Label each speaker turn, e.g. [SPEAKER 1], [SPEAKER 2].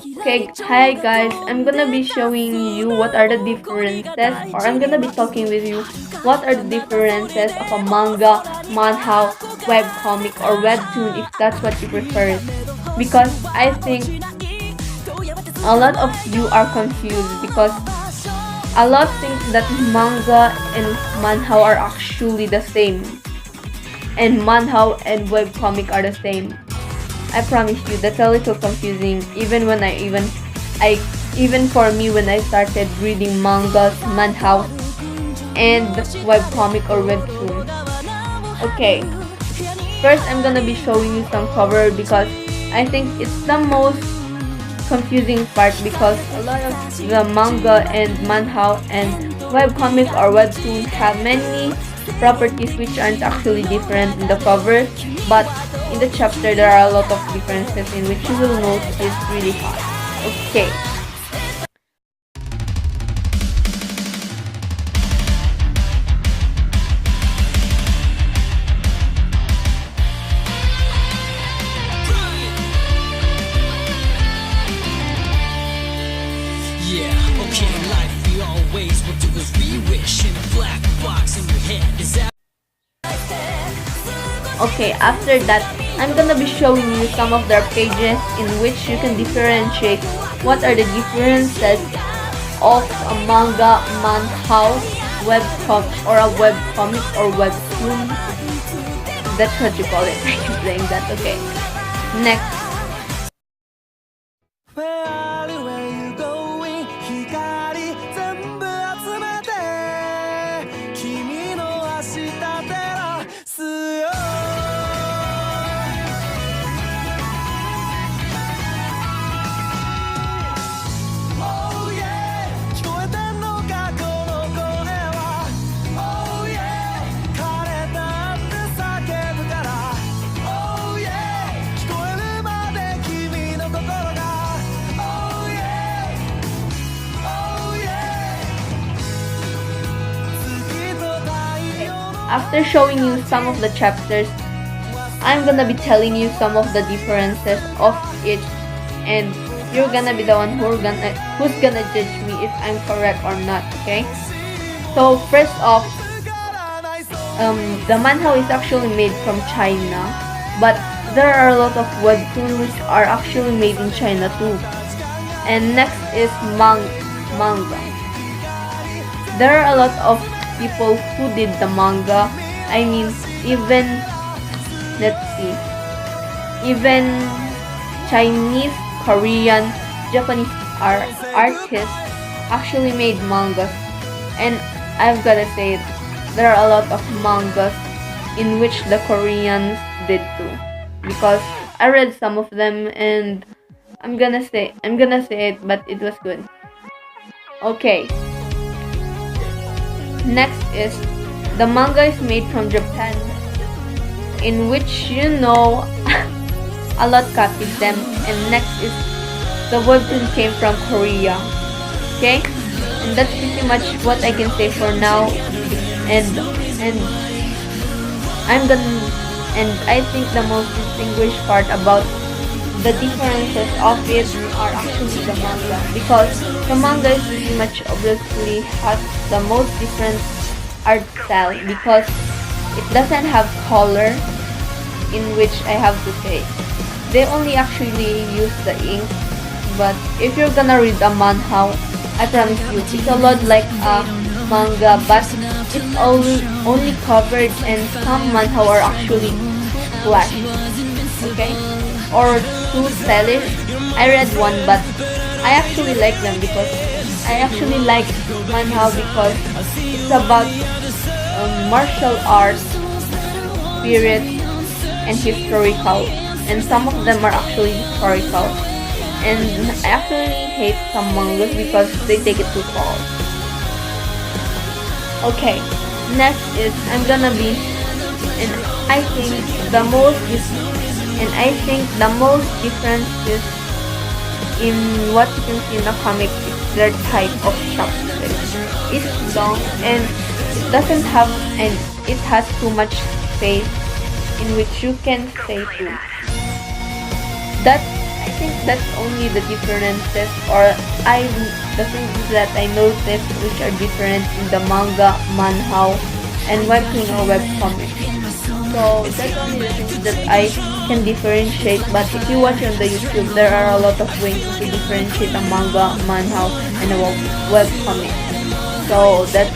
[SPEAKER 1] Okay, hi guys, I'm gonna be showing you what are the differences, or I'm gonna be talking with you what are the differences of a manga, manhwa, webcomic, or webtoon if that's what you prefer. Because I think a lot of you are confused because a lot think that manga and manhwa are actually the same, and manhwa and webcomic are the same. I promise you that's a little confusing I even for me when I started reading mangas, manhwa and webcomic or webtoon. Okay, first I'm gonna be showing you some cover because I think it's the most confusing part because a lot of the manga and manhwa and webcomic or webtoon have many properties which aren't actually different in the cover, but in the chapter there are a lot of differences in which you will notice really fast. Okay.
[SPEAKER 2] Yeah, okay, in life we always will do as we wish. In a black box in your head is that.
[SPEAKER 1] Okay, after that, I'm gonna be showing you some of their pages in which you can differentiate what are the differences of a manga, manhwa, or a webcomic or webtoon. That's what you call it. I keep saying that. Okay. Next. After showing you some of the chapters, I'm gonna be telling you some of the differences of each, and you're gonna be the one who's gonna judge me if I'm correct or not. Okay? So first off, the manhwa is actually made from China, but there are a lot of webtoons which are actually made in China too. And next is manga. There are a lot of people who did the manga. I mean, even Chinese, Korean, Japanese artists actually made mangas. And I've gotta say, there are a lot of mangas in which the Koreans did too. Because I read some of them and I'm gonna say it, but it was good. Okay. Next is the manga is made from Japan, in which a lot copied them, and next is the webtoon came from Korea. Okay, and that's pretty much what I can say for now. And I think the most distinguished part about the differences of it are actually the manga, because the manga is pretty much obviously has the most different art style because it doesn't have color, in which I have to say they only actually use the ink. But if you're gonna read a manhwa, I promise you it's a lot like a manga, but it's only covered, and some manhwa are actually flash, okay, or too stylish. I read one, but I actually like them because I actually like manhwa because it's about martial arts, spirit, and historical, and some of them are actually historical. And I actually hate some mangas because they take it too far. Okay, next is and I think the most differences in what you can see in the comic is their type of chapters. It's long and it has too much space in which you can say too. That I think think that's only the differences, or I the things that I noticed which are different in the manga, manhwa, and webtoon or webcomic. So that's only the things that I can differentiate. But if you watch on the YouTube, there are a lot of ways to differentiate a manga, manhwa, and a webcomic. So that's